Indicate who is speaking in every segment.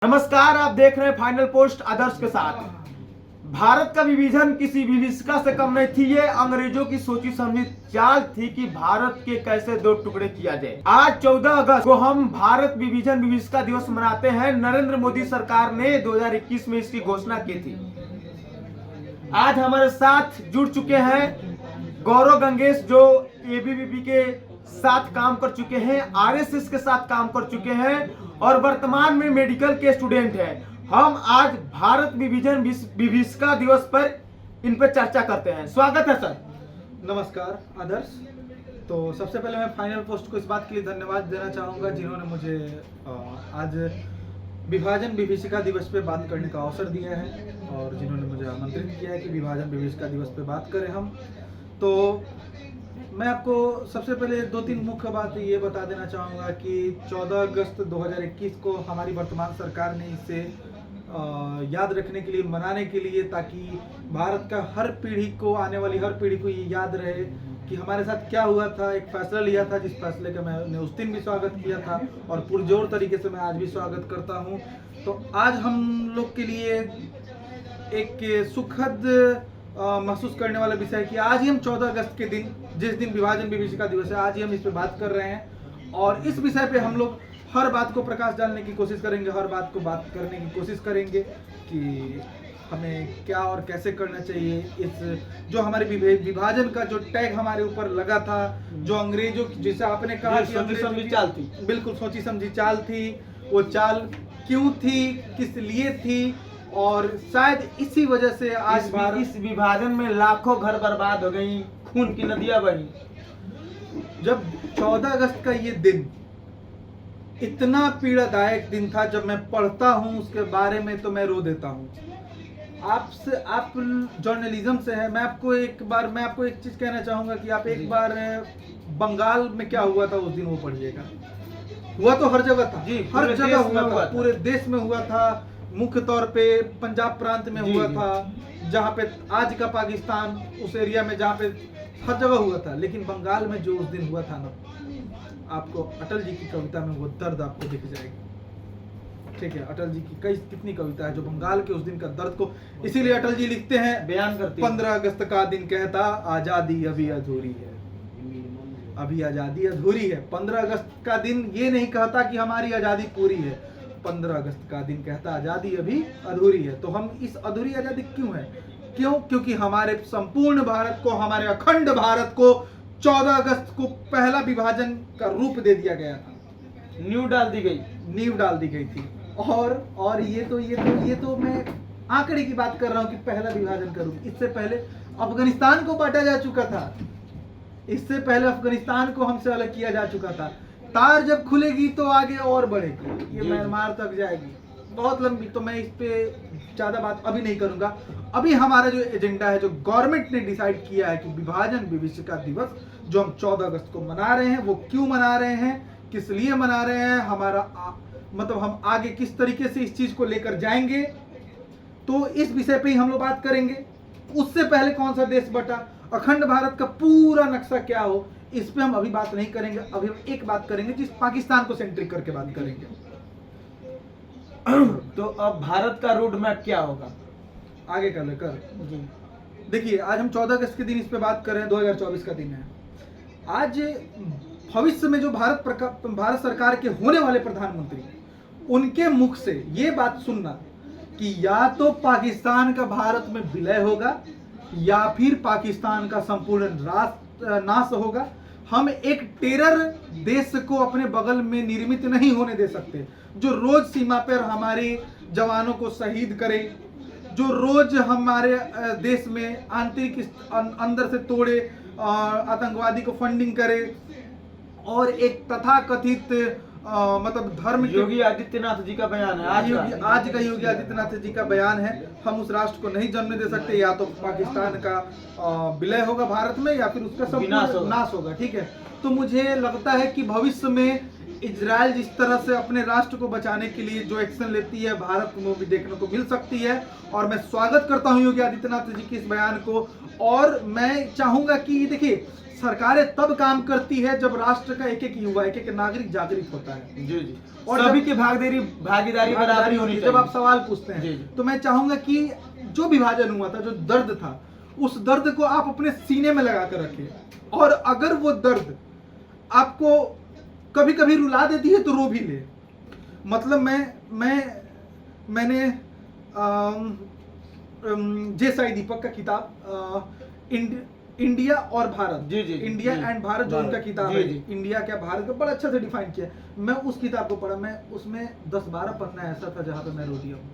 Speaker 1: नमस्कार, आप देख रहे हैं फाइनल पोस्ट आदर्श के साथ। भारत का विभाजन किसी विभीषिका से कम नहीं थी। ये अंग्रेजों की सोची समझी चाल थी कि भारत के कैसे दो टुकड़े किया जाए। आज 14 अगस्त को हम भारत विभाजन विभीषिका दिवस मनाते हैं। नरेंद्र मोदी सरकार ने 2021 में इसकी घोषणा की थी। आज हमारे साथ जुड़ चुके हैं गौरव गंगेश, जो एबीवीपी के साथ काम कर चुके हैं, आरएसएस के साथ काम कर चुके हैं और वर्तमान में मेडिकल के स्टूडेंट हैं। हम आज भारत विभाजन विभीषिका दिवस पर इन पर चर्चा करते हैं। स्वागत है सर।
Speaker 2: नमस्कार आदर्श। तो सबसे पहले मैं फाइनल पोस्ट को इस बात के लिए धन्यवाद देना चाहूँगा जिन्होंने मुझे आज विभाजन विभीषिका दिवस पे बात करने का अवसर दिया है और जिन्होंने मुझे आमंत्रित किया है कि विभाजन विभीषिका दिवस पे बात करें हम। तो मैं आपको सबसे पहले 2-3 मुख्य बात ये बता देना चाहूँगा कि 14 अगस्त 2021 को हमारी वर्तमान सरकार ने इसे याद रखने के लिए, मनाने के लिए, ताकि भारत का हर पीढ़ी को, आने वाली हर पीढ़ी को ये याद रहे कि हमारे साथ क्या हुआ था। एक फैसला लिया था जिस फैसले का मैंने उस दिन भी स्वागत किया था और पुरजोर तरीके से मैं आज भी स्वागत करता हूँ। तो आज हम लोग के लिए एक सुखद महसूस करने वाला विषय है कि आज ही हम 14 अगस्त के दिन, जिस दिन विभाजन विभीषिका दिवस है, आज ही हम इस पे बात कर रहे हैं और इस विषय पे हम लोग हर बात को प्रकाश डालने की कोशिश करेंगे, हर बात को बात करने की कोशिश करेंगे कि हमें क्या और कैसे करना चाहिए। इस जो हमारे विभाजन का जो टैग हमारे ऊपर लगा था, जो अंग्रेजों की, जैसे आपने कहा कि
Speaker 1: सोची समझी चाल थी,
Speaker 2: बिल्कुल सोची समझी चाल थी। वो चाल क्यों थी, किस लिए थी और शायद इसी वजह से आज
Speaker 1: इस विभाजन में लाखों घर बर्बाद हो गई, खून की नदियां बही।
Speaker 2: जब 14 अगस्त का ये दिन इतना पीड़ादायक दिन था, जब मैं पढ़ता हूँ उसके बारे में तो मैं रो देता हूँ। आप जर्नलिज्म से है, मैं आपको एक चीज कहना चाहूंगा कि आप एक बार बंगाल में क्या हुआ था उस दिन वो पढ़िएगा। हुआ तो हर जगह था जी, हर जगह हुआ था, पूरे देश में हुआ था। मुख्य तौर पे पंजाब प्रांत में हुआ था, जहाँ पे आज का पाकिस्तान, उस एरिया में, जहाँ पे हर जगह हुआ था। लेकिन बंगाल में जो उस दिन हुआ था ना, आपको अटल जी की कविता में वो दर्द आपको दिख जाएगी। ठीक है, अटल जी की कितनी कविता है जो बंगाल के उस दिन का दर्द को, इसीलिए अटल जी लिखते हैं, बयान करते हैं, 15 अगस्त का दिन कहता आजादी अभी अधूरी है, अभी आजादी अधूरी है। 15 अगस्त का दिन ये नहीं कहता कि हमारी आजादी पूरी है, 15 अगस्त का दिन कहता आजादी अभी अधूरी है। तो हम इस अधूरी आजादी क्यों है? क्योंकि हमारे संपूर्ण भारत को, हमारे अखंड भारत को 14 अगस्त को पहला विभाजन का रूप दे दिया गया था, नींव डाल दी गई थी। और ये तो मैं आंकड़े की बात कर रहा हूँ कि पहला विभाजन का रूप। इससे पहले अफगानिस्तान को बांटा जा चुका था, इससे पहले अफगानिस्तान को हमसे अलग किया जा चुका था। तार जब खुलेगी तो आगे और बढ़ेगी, ये म्यांमार तक जाएगी, बहुत लंबी। तो मैं इस पे ज्यादा बात अभी नहीं करूंगा। अभी हमारा जो एजेंडा है, जो गवर्नमेंट ने डिसाइड किया है कि विभाजन विभीषिका दिवस जो हम 14 अगस्त को मना रहे हैं, वो क्यों मना रहे हैं, किस लिए मना रहे हैं, हमारा मतलब हम आगे किस तरीके से इस चीज को लेकर जाएंगे, तो इस विषय पे ही हम लोग बात करेंगे। उससे पहले कौन सा देश बटा, अखंड भारत का पूरा नक्शा क्या हो, इस पे हम अभी बात नहीं करेंगे। अभी हम एक बात करेंगे जिस पाकिस्तान को सेंट्रिक करके बात करेंगे।
Speaker 1: तो अब भारत का रोड मैप क्या होगा
Speaker 2: आगे का लेकर? देखिए, आज हम 14 अगस्त के दिन इस पे बात कर रहे हैं, 2024 का दिन है। आज भविष्य में जो भारत सरकार के होने वाले प्रधानमंत्री, उनके मुख से ये बात सुनना कि या तो पाकिस्तान का भारत में विलय होगा या फिर पाकिस्तान का संपूर्ण नाश होगा। हम एक टेरर देश को अपने बगल में निर्मित नहीं होने दे सकते, जो रोज सीमा पर हमारे जवानों को शहीद करे, जो रोज हमारे देश में आंतरिक अंदर से तोड़े, आतंकवादी को फंडिंग करे और एक तथाकथित मतलब धर्म।
Speaker 1: योगी आदित्यनाथ जी का बयान है
Speaker 2: आज का योगी आदित्यनाथ जी का बयान है, हम उस राष्ट्र को नहीं जन्म दे सकते। या तो पाकिस्तान का विलय होगा भारत में या फिर उसका सब नाश होगा। ठीक है, तो मुझे लगता है कि भविष्य में इजराइल जिस तरह से अपने राष्ट्र को बचाने के लिए जो एक्शन लेती है, भारत को भी देखने को मिल सकती है। और मैं स्वागत करता हूं योगी आदित्यनाथ जी के इस बयान को। और मैं चाहूंगा कि देखिए, सरकारें तब काम करती है जब राष्ट्र का एक एक युवा, एक एक नागरिक जागृत होता है।
Speaker 1: जी जी,
Speaker 2: और
Speaker 1: सभी की भागीदारी बराबरी होनी चाहिए।
Speaker 2: जब आप सवाल पूछते हैं
Speaker 1: जी, जी।
Speaker 2: तो मैं चाहूंगा कि जो विभाजन हुआ था, जो दर्द था, उस दर्द को आप अपने सीने में लगा कर रखिए, और अगर वो दर्द आपको कभी कभी रुला देती है तो रो भी ले। मतलब मैंने जे साई दीपक का किताब इंडिया और भारत,
Speaker 1: जी, जी,
Speaker 2: इंडिया
Speaker 1: जी,
Speaker 2: एंड भारत, जो
Speaker 1: भारत,
Speaker 2: उनका किताब
Speaker 1: जी,
Speaker 2: है,
Speaker 1: जी।
Speaker 2: इंडिया क्या भारत का, बड़ा अच्छा से डिफाइन किया। मैं उस किताब को पढ़ा, मैं उसमें 10-12 पन्ना ऐसा था जहाँ पे मैं रो दिया हूँ।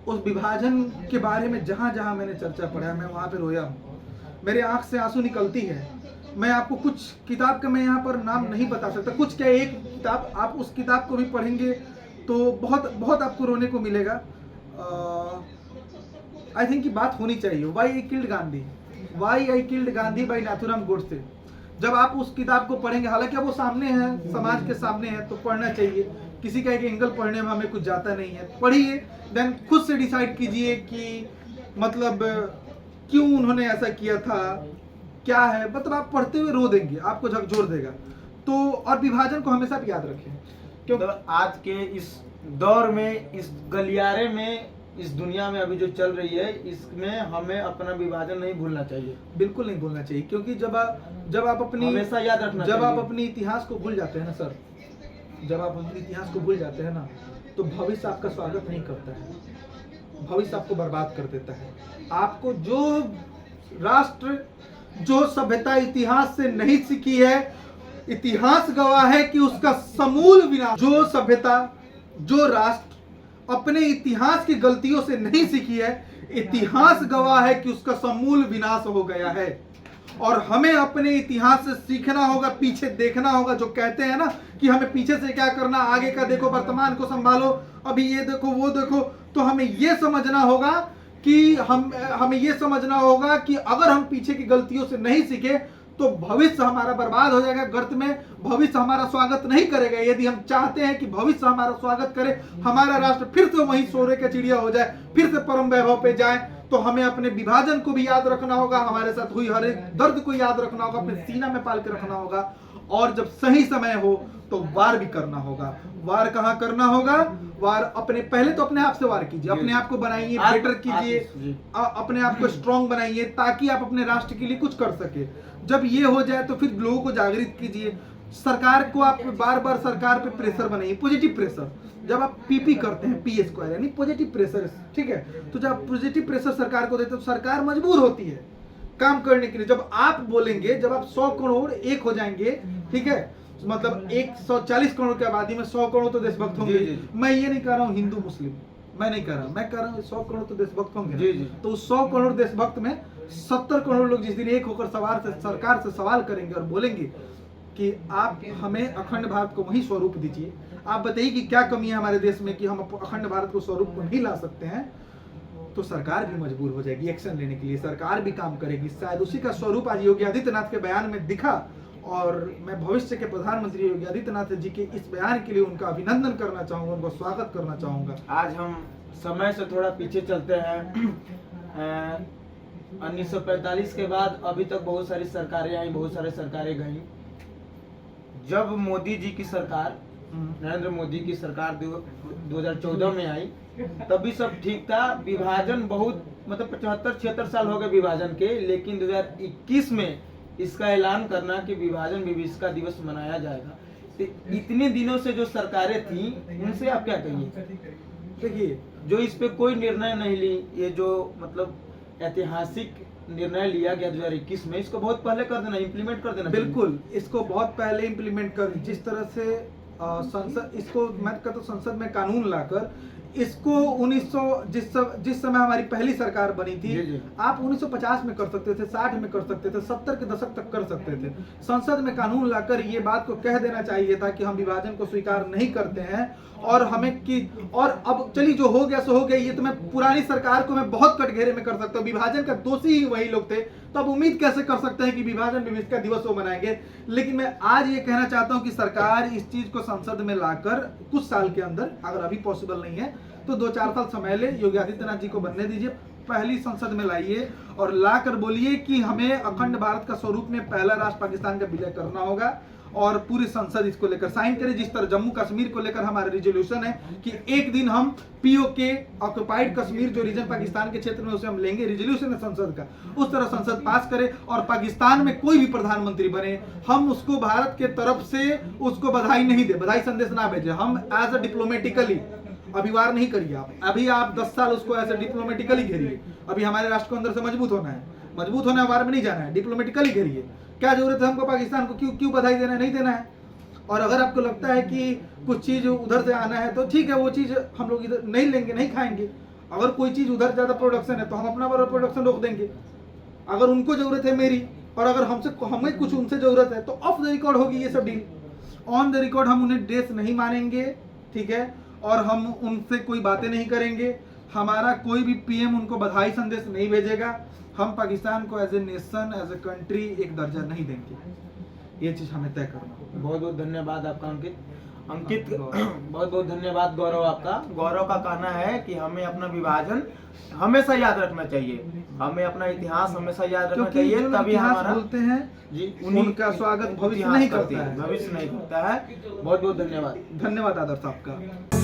Speaker 2: उस विभाजन के बारे में जहाँ जहाँ मैंने चर्चा पढ़ा, मैं वहाँ पे रोया हूँ, मेरे आंख से आंसू निकलती है। मैं आपको कुछ किताब का मैं यहाँ पर नाम नहीं बता सकता, कुछ क्या एक किताब, आप उस किताब को भी पढ़ेंगे तो बहुत बहुत आपको रोने को मिलेगा। आई थिंक की बात होनी चाहिए, why I killed Gandhi, why I killed Gandhi by Nathuram Godse. जब आप उस किताब को पढ़ेंगे, हालांकि अब वो सामने है, समाज के सामने है, तो पढ़ना चाहिए। किसी का एक एंगल पढ़ने में हमें कुछ जाता नहीं है, पढ़िए, देन खुद से डिसाइड कीजिए कि मतलब क्यों उन्होंने ऐसा किया था, क्या है। मतलब आप पढ़ते हुए रो देंगे, आपको झकझोर देगा। तो और विभाजन को हमेशा भी याद रखें, क्यों
Speaker 1: आज के इस दौर में, इस गलियारे में, इस दुनिया में अभी जो चल रही है, इसमें हमें अपना विभाजन नहीं भूलना चाहिए,
Speaker 2: बिल्कुल नहीं भूलना चाहिए। क्योंकि जब आप अपनी
Speaker 1: हमेशा याद रखना
Speaker 2: जब
Speaker 1: चाहिए।
Speaker 2: आप अपनी इतिहास को भूल जाते हैं ना सर, जब आप अपने इतिहास को भूल जाते हैं ना, तो भविष्य आपका स्वागत नहीं करता है, भविष्य आपको बर्बाद कर देता है। आपको जो राष्ट्र, जो सभ्यता इतिहास से नहीं सीखी है, इतिहास गवाह है कि उसका समूल विनाश। जो सभ्यता, जो राष्ट्र अपने इतिहास की गलतियों से नहीं सीखी है, इतिहास गवाह है कि उसका समूल विनाश हो गया है। और हमें अपने इतिहास से सीखना होगा, पीछे देखना होगा। जो कहते हैं ना कि हमें पीछे से क्या करना, आगे का देखो, वर्तमान को संभालो, अभी ये देखो वो देखो, तो हमें ये समझना होगा कि हमें ये समझना होगा कि अगर हम पीछे की गलतियों से नहीं सीखे तो भविष्य हमारा बर्बाद हो जाएगा, गर्त में भविष्य हमारा स्वागत नहीं करेगा। यदि हम चाहते हैं कि भविष्य हमारा स्वागत करे, हमारा राष्ट्र फिर से वही सोने का चिड़िया हो जाए, फिर से परम वैभव पे जाए, तो हमें अपने विभाजन को भी याद रखना होगा, हमारे साथ हुई हर एक दर्द को याद रखना होगा, अपने सीना में पाल के रखना होगा। और जब सही समय हो तो वार भी करना होगा। वार कहाँ करना होगा? वार पहले तो अपने आप से वार कीजिए, अपने आप को बनाइए, बेटर कीजिए, अपने आप को स्ट्रॉन्ग बनाइए, ताकि आप अपने राष्ट्र के लिए कुछ कर सके। जब ये हो जाए तो फिर लोगों को जागृत कीजिए। सरकार को आप बार बार सरकार पे प्रेशर बनाइए, पॉजिटिव प्रेशर। जब आप पीपी करते हैं, पी स्क्वायर यानी पॉजिटिव प्रेशर, ठीक है, तो जब आप पॉजिटिव प्रेशर सरकार को देते हैं तो सरकार मजबूर होती है काम करने के लिए। जब आप बोलेंगे, जब आप 100 करोड़ एक हो जाएंगे, ठीक है, मतलब 140 करोड़ की आबादी में 100 करोड़ तो देशभक्त होंगे। मैं ये नहीं कह रहा हूँ हिंदू मुस्लिम, मैं नहीं कह रहा, मैं कह रहा हूँ 100 करोड़ तो देशभक्त होंगे। तो 100 करोड़ देशभक्त में 70 करोड़ लोग जिस दिन एक होकर सरकार से सवाल करेंगे और बोलेंगे कि आप हमें अखंड भारत को वही स्वरूप दीजिए, आप बताइए कि क्या कमी है हमारे देश में कि हम अखंड भारत को स्वरूप को नहीं ला सकते हैं, तो सरकार भी मजबूर हो जाएगी एक्शन लेने के लिए, सरकार भी काम करेगी। शायद उसी का स्वरूप आज योगी आदित्यनाथ के बयान में दिखा, और मैं भविष्य के प्रधानमंत्री योगी आदित्यनाथ जी के इस बयान के लिए उनका अभिनंदन करना चाहूंगा, उनका स्वागत करना चाहूंगा।
Speaker 1: आज हम समय से थोड़ा पीछे चलते हैं। 1945 के बाद अभी तक बहुत सारी सरकारें आई, बहुत सारी सरकारें गई। जब मोदी जी की सरकार, नरेंद्र मोदी की सरकार 2014 में आई, तभी सब ठीक था। विभाजन बहुत, मतलब 75-76 साल हो गए विभाजन के, लेकिन 2021 में इसका ऐलान करना कि विभाजन विभीषिका दिवस मनाया जाएगा। तो इतने दिनों से जो सरकारें थी, उनसे आप क्या कहिए?
Speaker 2: देखिए,
Speaker 1: जो इस पे कोई निर्णय नहीं ली, ये जो मतलब ऐतिहासिक निर्णय लिया गया 2021 में, इसको बहुत पहले कर देना, इम्प्लीमेंट कर देना।
Speaker 2: बिल्कुल, इसको बहुत पहले इम्प्लीमेंट कर, जिस तरह से संसद, इसको मैं कहता हूँ संसद में कानून लाकर इसको 1900 जिस समय हमारी पहली सरकार बनी थी, आप 1950 में कर सकते थे, 60 में कर सकते थे, 70 के दशक तक कर सकते थे। संसद में कानून लाकर ये बात को कह देना चाहिए था कि हम विभाजन को स्वीकार नहीं करते हैं, और हमें कि, और अब चलिए जो हो गया सो हो गया। ये तो मैं पुरानी सरकार को मैं बहुत कटघरे में कर सकता हूँ, विभाजन का दोषी ही वही लोग थे, तो अब उम्मीद कैसे कर सकते हैं कि विभाजन विभीषिका दिवस वो मनाएंगे। लेकिन मैं आज ये कहना चाहता हूँ कि सरकार इस चीज को संसद में लाकर कुछ साल के अंदर, अगर अभी पॉसिबल नहीं है तो 2-4 साल समय ले, योगी आदित्यनाथ जी को बनने दीजिए, पहली संसद में लाइए और लाकर बोलिए कि हमें अखंड भारत का स्वरूप में पहला राष्ट्र पाकिस्तान का विलय करना होगा, और पूरी संसद इसको लेकर साइन करे। जिस तरह जम्मू कश्मीर को लेकर हमारा रिजोल्यूशन है कि एक दिन हम पीओके ऑक्युपाइड कश्मीर जो रीजन पाकिस्तान के क्षेत्र में उसे हम लेंगे, रिजोल्यूशन है संसद का, उस तरह संसद पास करे और पाकिस्तान में कोई भी प्रधानमंत्री बने, हम उसको भारत के तरफ से उसको बधाई नहीं दे, बधाई संदेश ना भेजे, हम एज अ डिप्लोमेटिकली, अभी वार नहीं करिए आप, अभी आप 10 साल उसको ऐसे डिप्लोमेटिकली घेरिए। अभी हमारे राष्ट्र को अंदर से मजबूत होना है, वार में नहीं जाना है, डिप्लोमेटिकली घेरिए। क्या जरूरत है हमको पाकिस्तान को क्यों बधाई देना है, नहीं देना है। और अगर आपको लगता है कि कुछ चीज उधर से आना है तो ठीक है, वो चीज हम लोग इधर नहीं लेंगे, नहीं खाएंगे। अगर कोई चीज उधर ज्यादा प्रोडक्शन है तो हम अपना प्रोडक्शन रोक देंगे। अगर उनको जरूरत है मेरी, और अगर हमें कुछ उनसे जरूरत है, तो ऑफ द रिकॉर्ड होगी ये सब डील। ऑन द रिकॉर्ड हम उन्हें देश नहीं मानेंगे, ठीक है, और हम उनसे कोई बातें नहीं करेंगे। हमारा कोई भी पीएम उनको बधाई संदेश नहीं भेजेगा। हम पाकिस्तान को as a nation, as a country एक दर्जा नहीं देंगे। ये चीज हमें तय करना।
Speaker 1: बहुत बहुत धन्यवाद आपका अंकित बहुत बहुत धन्यवाद गौरव आपका। गौरव का कहना है कि हमें अपना विभाजन हमेशा याद रखना चाहिए, हमें अपना इतिहास हमेशा याद रखना चाहिए, तभी हमारा
Speaker 2: बोलते हैं
Speaker 1: जी
Speaker 2: उनका स्वागत भविष्य नहीं करता है,
Speaker 1: भविष्य नहीं करता है। बहुत बहुत धन्यवाद।
Speaker 2: धन्यवाद आदर्श आपका।